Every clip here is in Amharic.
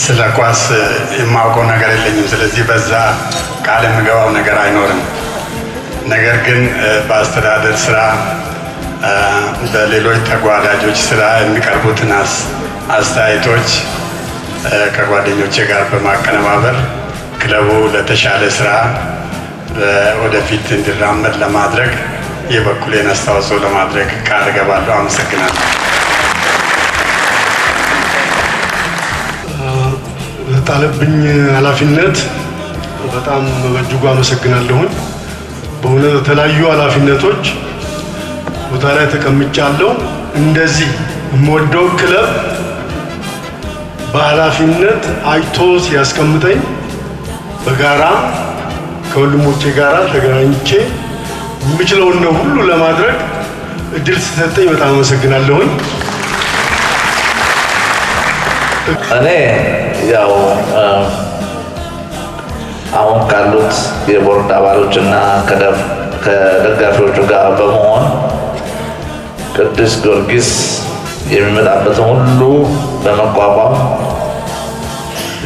ስለ ኳስ የማውቀው ነገር የለኝም። ስለዚህ በዛ ቃል የምገባው ነገር አይኖርም። ነገር ግን በአስተዳደር ስራ በሌሎች ተጓዳጆች ስራ የሚቀርቡትን አስተያየቶች ከጓደኞቼ ጋር በማቀነባበር ክለቡ ለተሻለ ስራ ወደፊት እንዲራመድ ለማድረግ የበኩሌን አስተዋጽኦ ለማድረግ ቃል እገባለሁ። አመሰግናለሁ። ለጣለብኝ ኃላፊነት በጣም በእጅጉ አመሰግናለሁ። በእውነት የተለያዩ ኃላፊነቶች ቦታ ላይ ተቀምጫለሁ። እንደዚህ የምወደው ክለብ በኃላፊነት አይቶ ሲያስቀምጠኝ በጋራ ከወንድሞቼ ጋራ ተገናኝቼ የምችለውን ሁሉ ለማድረግ እድል ስለሰጠኝ በጣም አመሰግናለሁ። እኔ ያው አሁን ካሉት የቦርድ አባሎችና ከደጋፊዎቹ ጋር በመሆን ቅዱስ ጊዮርጊስ የሚመጣበትን ሁሉ በመቋቋም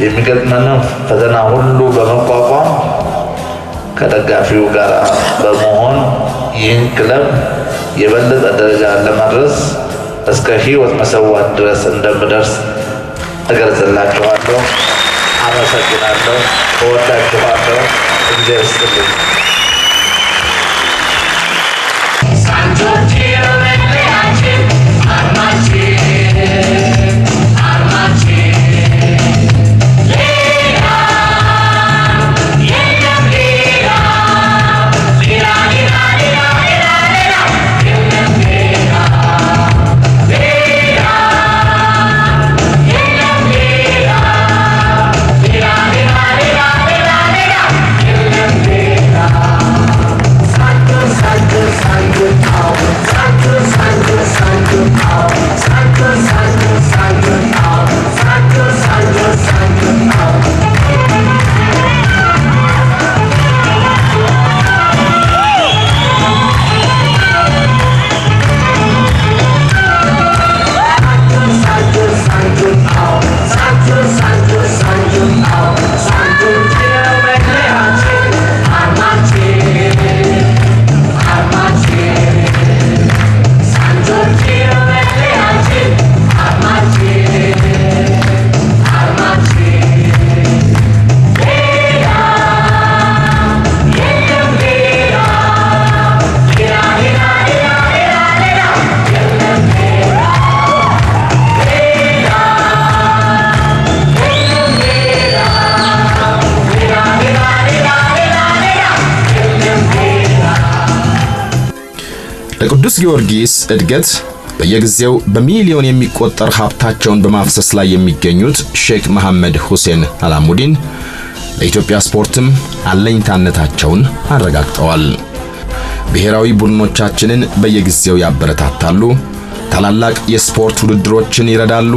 የሚገጥመንን ፈተና ሁሉ በመቋቋም ከደጋፊው ጋር በመሆን ይህን ክለብ የበለጠ ደረጃ ለማድረስ እስከ ሕይወት መሰዋት ድረስ እንደምደርስ እገልጽላችኋለሁ። አመሰግናለሁ። እወዳችኋለሁ። እግዚአብሔር ይስጥልኝ። ለቅዱስ ጊዮርጊስ እድገት በየጊዜው በሚሊዮን የሚቆጠር ሀብታቸውን በማፍሰስ ላይ የሚገኙት ሼክ መሐመድ ሁሴን አላሙዲን ለኢትዮጵያ ስፖርትም አለኝታነታቸውን አረጋግጠዋል። ብሔራዊ ቡድኖቻችንን በየጊዜው ያበረታታሉ፣ ታላላቅ የስፖርት ውድድሮችን ይረዳሉ።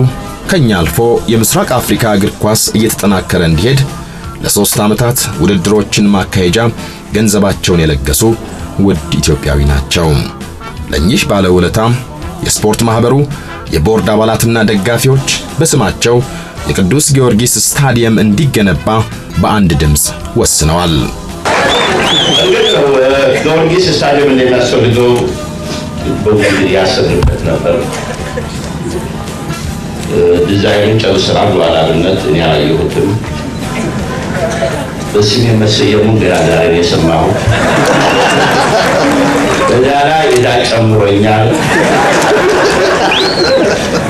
ከኛ አልፎ የምስራቅ አፍሪካ እግር ኳስ እየተጠናከረ እንዲሄድ ለ3 ዓመታት ውድድሮችን ማካሄጃ ገንዘባቸውን የለገሱ ውድ ኢትዮጵያዊ ናቸው። ለኚህ ባለውለታ የስፖርት ማህበሩ የቦርድ አባላትና ደጋፊዎች በስማቸው የቅዱስ ጊዮርጊስ ስታዲየም እንዲገነባ በአንድ ድምጽ ወስነዋል። ጊዮርጊስ ስታዲየም እንደሚያስፈልገው በውል ያሰብንበት ነበር። ዲዛይኑን ጨርሰናል። በኋላነት እኔ አላየሁትም። በስሜ መሰየሙን ገና ዛሬ የሰማሁት። በዛ ላይ ዕዳ ጨምሮኛል።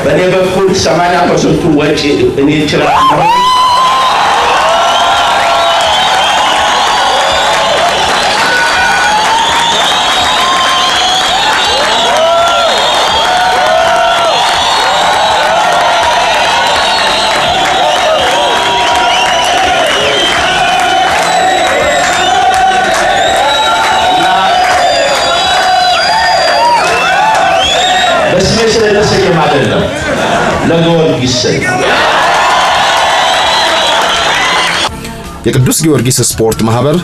በእኔ በኩል 80% ወጪ እኔ እችላለሁ። የቅዱስ ጊዮርጊስ ስፖርት ማህበር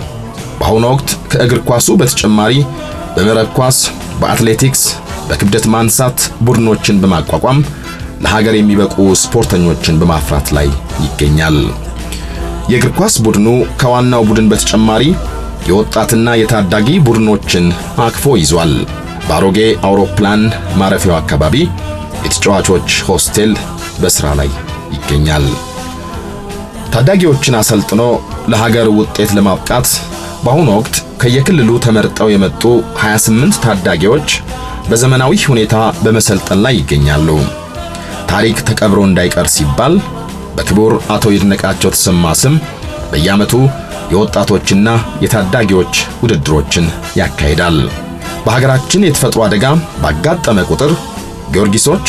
በአሁኑ ወቅት ከእግር ኳሱ በተጨማሪ በመረብ ኳስ፣ በአትሌቲክስ፣ በክብደት ማንሳት ቡድኖችን በማቋቋም ለሀገር የሚበቁ ስፖርተኞችን በማፍራት ላይ ይገኛል። የእግር ኳስ ቡድኑ ከዋናው ቡድን በተጨማሪ የወጣትና የታዳጊ ቡድኖችን አቅፎ ይዟል። በአሮጌ አውሮፕላን ማረፊያው አካባቢ የተጫዋቾች ሆስቴል በስራ ላይ ይገኛል። ታዳጊዎችን አሰልጥኖ ለሀገር ውጤት ለማብቃት በአሁኑ ወቅት ከየክልሉ ተመርጠው የመጡ 28 ታዳጊዎች በዘመናዊ ሁኔታ በመሰልጠን ላይ ይገኛሉ። ታሪክ ተቀብሮ እንዳይቀር ሲባል በክቡር አቶ ይድነቃቸው ተሰማ ስም በየዓመቱ የወጣቶችና የታዳጊዎች ውድድሮችን ያካሂዳል። በሀገራችን የተፈጥሮ አደጋ ባጋጠመ ቁጥር ጊዮርጊሶች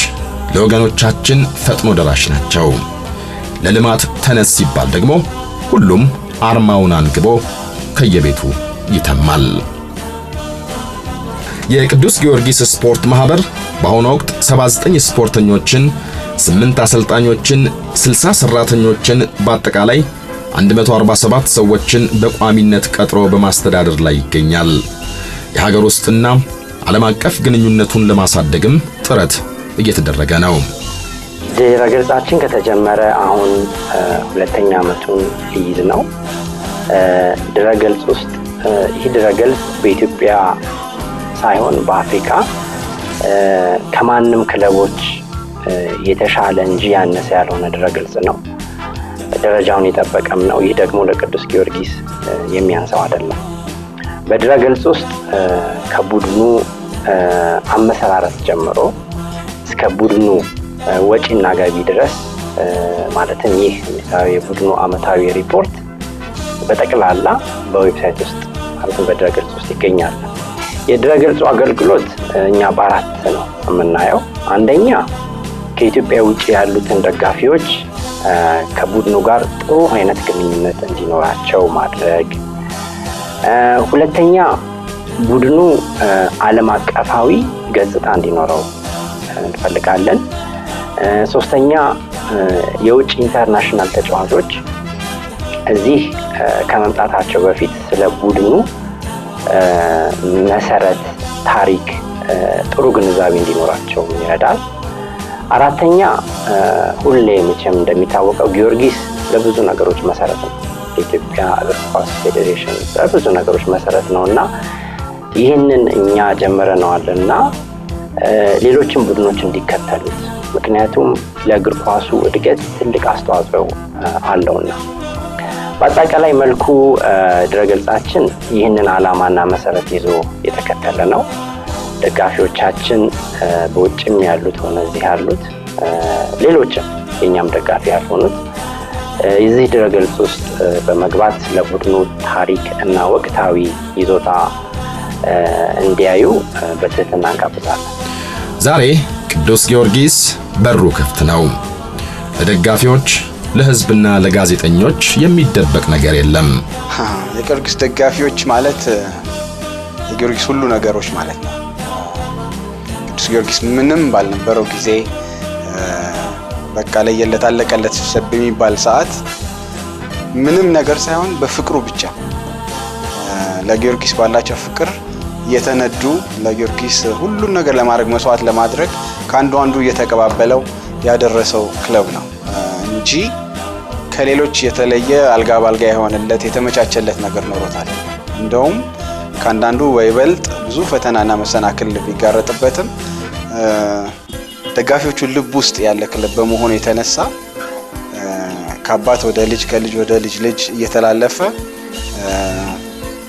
ለወገኖቻችን ፈጥኖ ደራሽ ናቸው። ለልማት ተነስ ሲባል ደግሞ ሁሉም አርማውን አንግቦ ከየቤቱ ይተማል። የቅዱስ ጊዮርጊስ ስፖርት ማህበር በአሁኑ ወቅት 79 ስፖርተኞችን፣ 8 አሰልጣኞችን፣ 60 ሰራተኞችን በአጠቃላይ 147 ሰዎችን በቋሚነት ቀጥሮ በማስተዳደር ላይ ይገኛል። የሀገር ውስጥና ዓለም አቀፍ ግንኙነቱን ለማሳደግም ጥረት እየተደረገ ነው። ድረገጻችን ከተጀመረ አሁን ሁለተኛ ዓመቱን ሊይዝ ነው። ድረገጽ ውስጥ ይህ ድረገጽ በኢትዮጵያ ሳይሆን በአፍሪካ ከማንም ክለቦች የተሻለ እንጂ ያነሰ ያልሆነ ድረገጽ ነው። ደረጃውን የጠበቀም ነው። ይህ ደግሞ ለቅዱስ ጊዮርጊስ የሚያንሰው አይደለም። በድረገጽ ውስጥ ከቡድኑ አመሰራረት ጀምሮ እስከ ቡድኑ ወጪና ገቢ ድረስ ማለትም ይህ የቡድኑ ዓመታዊ ሪፖርት በጠቅላላ በዌብሳይት ውስጥ ማለትም በድረገጽ ውስጥ ይገኛል። የድረገጹ አገልግሎት እኛ በአራት ነው የምናየው። አንደኛ ከኢትዮጵያ ውጪ ያሉትን ደጋፊዎች ከቡድኑ ጋር ጥሩ አይነት ግንኙነት እንዲኖራቸው ማድረግ። ሁለተኛ ቡድኑ ዓለም አቀፋዊ ገጽታ እንዲኖረው እንፈልጋለን። ሶስተኛ የውጭ ኢንተርናሽናል ተጫዋቾች እዚህ ከመምጣታቸው በፊት ስለ ቡድኑ መሰረት ታሪክ ጥሩ ግንዛቤ እንዲኖራቸው ይረዳል። አራተኛ ሁሌ መቼም እንደሚታወቀው ጊዮርጊስ ለብዙ ነገሮች መሰረት ነው። የኢትዮጵያ እግር ኳስ ፌዴሬሽን ለብዙ ነገሮች መሰረት ነውና ይህንን እኛ ጀምረናልና ሌሎችም ቡድኖች እንዲከተሉት፣ ምክንያቱም ለእግር ኳሱ እድገት ትልቅ አስተዋጽኦ አለውና። በአጠቃላይ መልኩ ድረገጻችን ይህንን ዓላማና መሰረት ይዞ የተከተለ ነው። ደጋፊዎቻችን በውጭም ያሉት ሆነ እዚህ ያሉት ሌሎችም የኛም ደጋፊ ያልሆኑት እዚህ ድረገጽ ውስጥ በመግባት ለቡድኑ ታሪክ እና ወቅታዊ ይዞታ እንዲያዩ በትህትና እንጋብዛለን። ዛሬ ቅዱስ ጊዮርጊስ በሩ ክፍት ነው። ለደጋፊዎች፣ ለህዝብና ለጋዜጠኞች የሚደበቅ ነገር የለም። የጊዮርጊስ ደጋፊዎች ማለት የጊዮርጊስ ሁሉ ነገሮች ማለት ነው። ቅዱስ ጊዮርጊስ ምንም ባልነበረው ጊዜ በቃ ለየለት አለቀለት ሰብ በሚባል ሰዓት ምንም ነገር ሳይሆን በፍቅሩ ብቻ ለጊዮርጊስ ባላቸው ፍቅር የተነዱ ለጊዮርጊስ ሁሉ ነገር ለማድረግ መስዋዕት ለማድረግ ከአንዱ አንዱ እየተቀባበለው ያደረሰው ክለብ ነው እንጂ ከሌሎች የተለየ አልጋ ባልጋ የሆነለት የተመቻቸለት ነገር ኖሮታል። እንደውም ከአንዳንዱ ወይበልጥ ብዙ ፈተናና መሰናክል ቢጋረጥበትም ደጋፊዎቹ ልብ ውስጥ ያለ ክለብ በመሆኑ የተነሳ ከአባት ወደ ልጅ ከልጅ ወደ ልጅ እየተላለፈ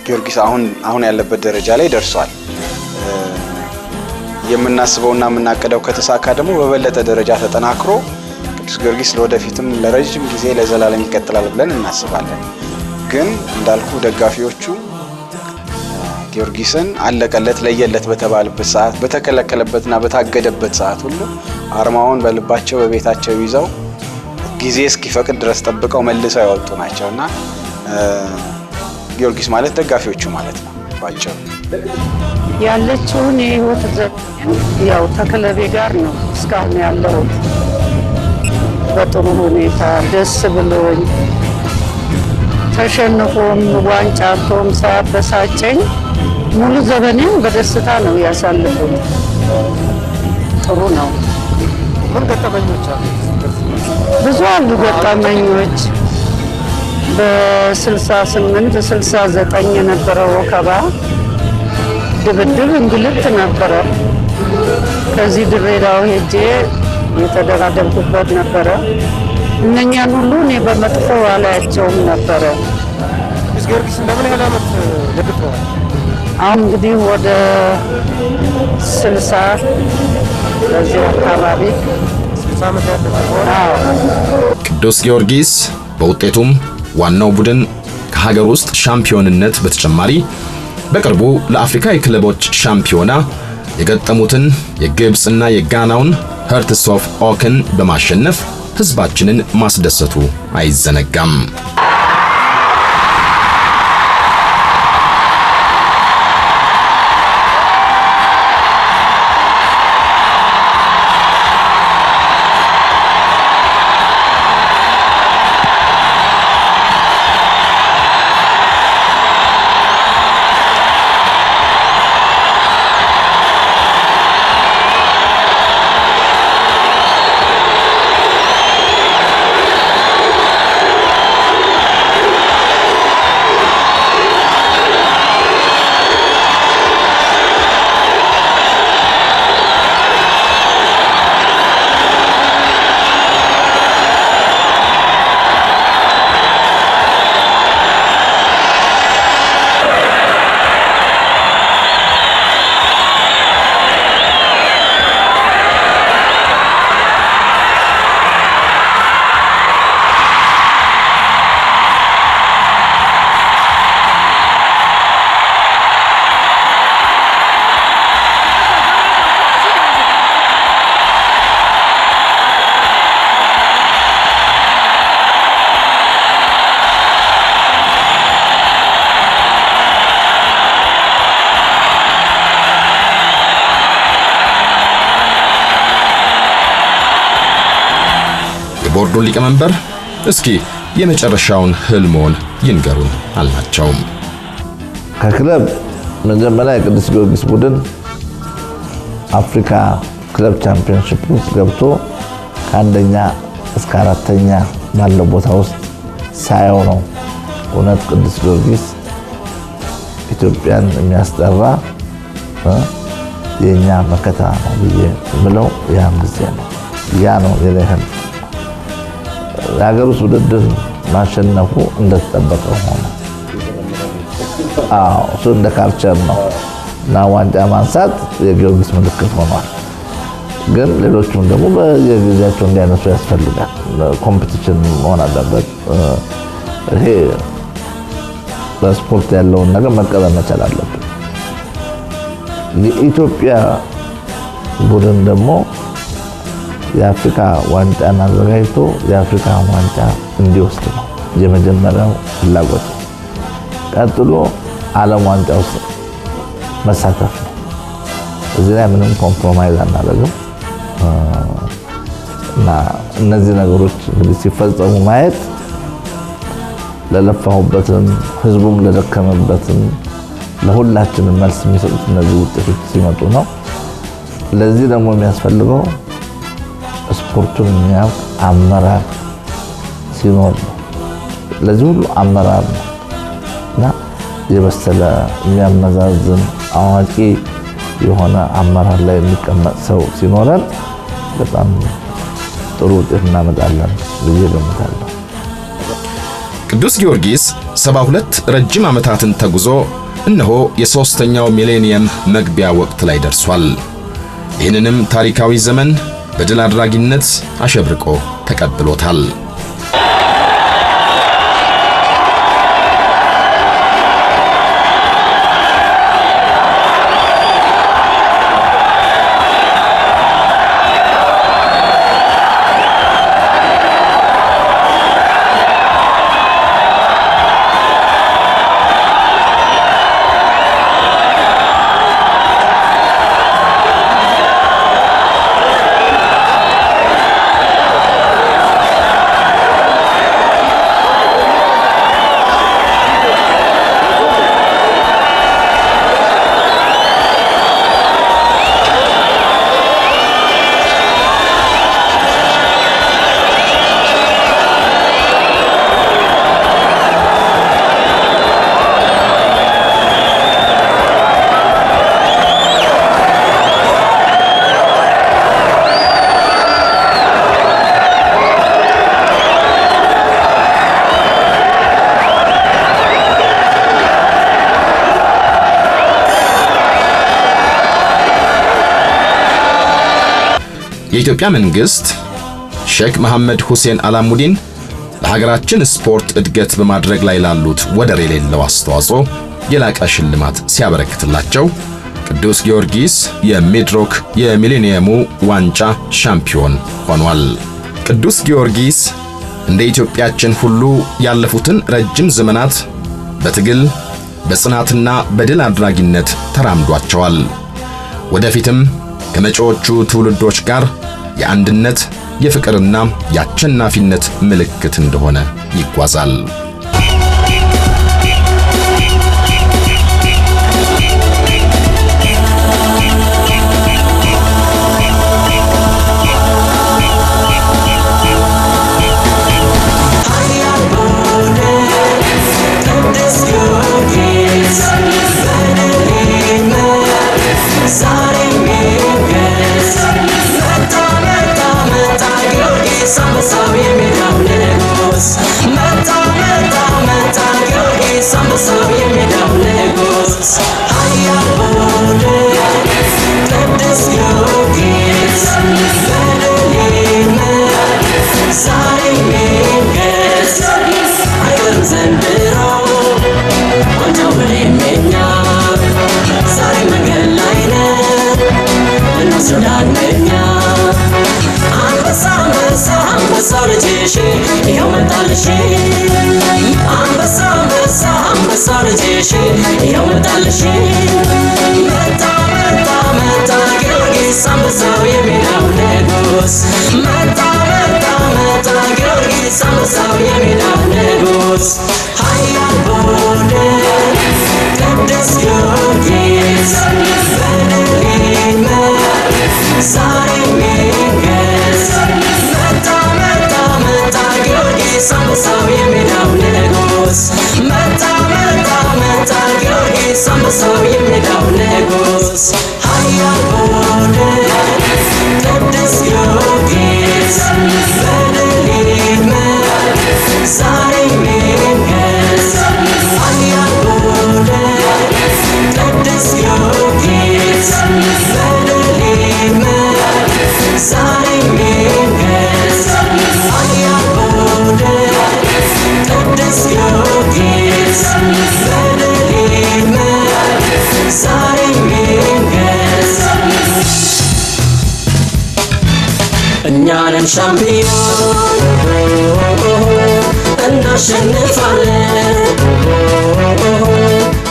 ጊዮርጊስ አሁን ያለበት ደረጃ ላይ ደርሷል። የምናስበውና የምናቀደው ከተሳካ ደግሞ በበለጠ ደረጃ ተጠናክሮ ቅዱስ ጊዮርጊስ ለወደፊትም ለረጅም ጊዜ ለዘላለም ይቀጥላል ብለን እናስባለን። ግን እንዳልኩ ደጋፊዎቹ ጊዮርጊስን አለቀለት ለየለት በተባለበት ሰዓት በተከለከለበትና በታገደበት ሰዓት ሁሉ አርማውን በልባቸው በቤታቸው ይዘው ጊዜ እስኪፈቅድ ድረስ ጠብቀው መልሰው ያወጡ ናቸውና ጊዮርጊስ ማለት ደጋፊዎቹ ማለት ነው ባጭሩ። ያለችውን የህይወት ዘመን ያው ተክለቤ ጋር ነው እስካሁን ያለው በጥሩ ሁኔታ ደስ ብሎኝ ተሸንፎም ዋንጫቶም ሳያበሳጨኝ ሙሉ ዘመኔን በደስታ ነው ያሳለፈው። ጥሩ ነው። ምን ገጠመኞች አሉ? ብዙ አሉ ገጠመኞች። በ68 69 የነበረው ወከባ፣ ድብድብ፣ እንግልት ነበረ። ከዚህ ድሬዳዋ ሄጄ የተደራደብኩበት ነበረ። እነኛን ሁሉ እኔ በመጥፎ አላያቸውም ነበረ። ቅዱስ ጊዮርጊስ እንደምን ያህል ዓመት ደግፈዋል? አሁን እንግዲህ ወደ 60 በዚህ አካባቢ 60 ዓመት ያለፈው። ቅዱስ ጊዮርጊስ በውጤቱም ዋናው ቡድን ከሀገር ውስጥ ሻምፒዮንነት በተጨማሪ በቅርቡ ለአፍሪካ የክለቦች ሻምፒዮና የገጠሙትን የግብፅና የጋናውን ሄርትስ ኦፍ ኦክን በማሸነፍ ህዝባችንን ማስደሰቱ አይዘነጋም። የቦርዱ ሊቀመንበር እስኪ የመጨረሻውን ህልሞን ይንገሩን አልናቸው። ከክለብ መጀመሪያ የቅዱስ ጊዮርጊስ ቡድን አፍሪካ ክለብ ቻምፒዮንሺፕ ውስጥ ገብቶ ከአንደኛ እስከ አራተኛ ባለው ቦታ ውስጥ ሳየው ነው እውነት ቅዱስ ጊዮርጊስ ኢትዮጵያን የሚያስጠራ የኛ መከታ ነው ብዬ ብለው ያን ጊዜ ነው። ያ ነው የለህን የሀገር ውስጥ ውድድር ማሸነፉ እንደተጠበቀ ሆነ። እሱ እንደ ካልቸር ነው እና ዋንጫ ማንሳት የጊዮርጊስ ምልክት ሆኗል። ግን ሌሎቹም ደግሞ በየጊዜያቸው እንዲያነሱ ያስፈልጋል። ኮምፒቲሽን መሆን አለበት። ይሄ በስፖርት ያለውን ነገር መቀበል መቻል አለበት። የኢትዮጵያ ቡድን ደግሞ የአፍሪካ ዋንጫን አዘጋጅቶ የአፍሪካ ዋንጫ እንዲወስድ ነው የመጀመሪያው ፍላጎት። ቀጥሎ ዓለም ዋንጫ ውስጥ መሳተፍ ነው። እዚህ ላይ ምንም ኮምፕሮማይዝ አናደርግም እና እነዚህ ነገሮች እንግዲህ ሲፈጸሙ ማየት ለለፋሁበትም ህዝቡም ለደከመበትም ለሁላችንም መልስ የሚሰጡት እነዚህ ውጤቶች ሲመጡ ነው። ለዚህ ደግሞ የሚያስፈልገው ስፖርቱን የሚያውቅ አመራር ሲኖር ነው። ለዚህ ሁሉ አመራር ነው እና የበሰለ የሚያመዛዝን አዋቂ የሆነ አመራር ላይ የሚቀመጥ ሰው ሲኖረን በጣም ጥሩ ውጤት እናመጣለን ብዬ ገምታለሁ። ቅዱስ ጊዮርጊስ 72 ረጅም ዓመታትን ተጉዞ እነሆ የሶስተኛው ሚሌኒየም መግቢያ ወቅት ላይ ደርሷል። ይህንንም ታሪካዊ ዘመን በድል አድራጊነት አሸብርቆ ተቀብሎታል። የኢትዮጵያ መንግስት ሼክ መሐመድ ሁሴን አላሙዲን ለሀገራችን ስፖርት እድገት በማድረግ ላይ ላሉት ወደር የሌለው አስተዋጽኦ የላቀ ሽልማት ሲያበረክትላቸው ቅዱስ ጊዮርጊስ የሚድሮክ የሚሊኒየሙ ዋንጫ ሻምፒዮን ሆኗል። ቅዱስ ጊዮርጊስ እንደ ኢትዮጵያችን ሁሉ ያለፉትን ረጅም ዘመናት በትግል በጽናትና በድል አድራጊነት ተራምዷቸዋል። ወደፊትም ከመጪዎቹ ትውልዶች ጋር የአንድነት የፍቅርና የአሸናፊነት ምልክት እንደሆነ ይጓዛል። ሻምፒዮን እናሸንፋለን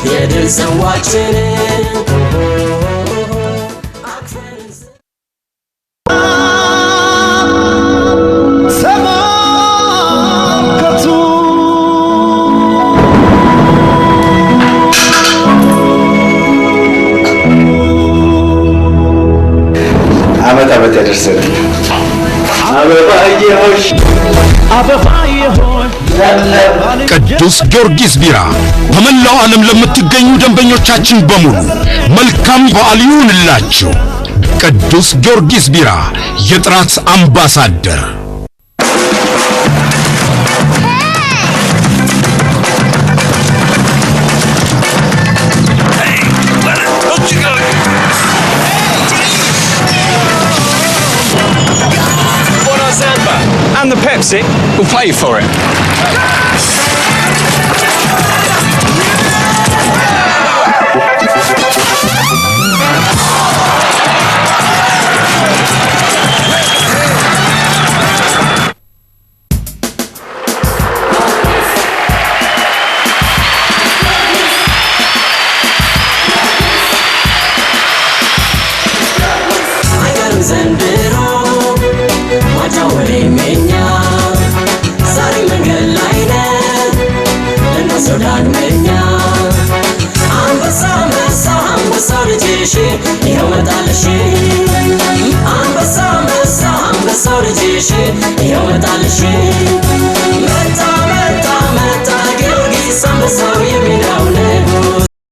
የድል ጽዋችንን ዓመት ያደርሰን። ቅዱስ ጊዮርጊስ ቢራ በመላው ዓለም ለምትገኙ ደንበኞቻችን በሙሉ መልካም በዓል ይሁንላችሁ። ቅዱስ ጊዮርጊስ ቢራ የጥራት አምባሳደር። And the Pepsi, we'll play you for it. Meta, Giorgis, I'm sorry,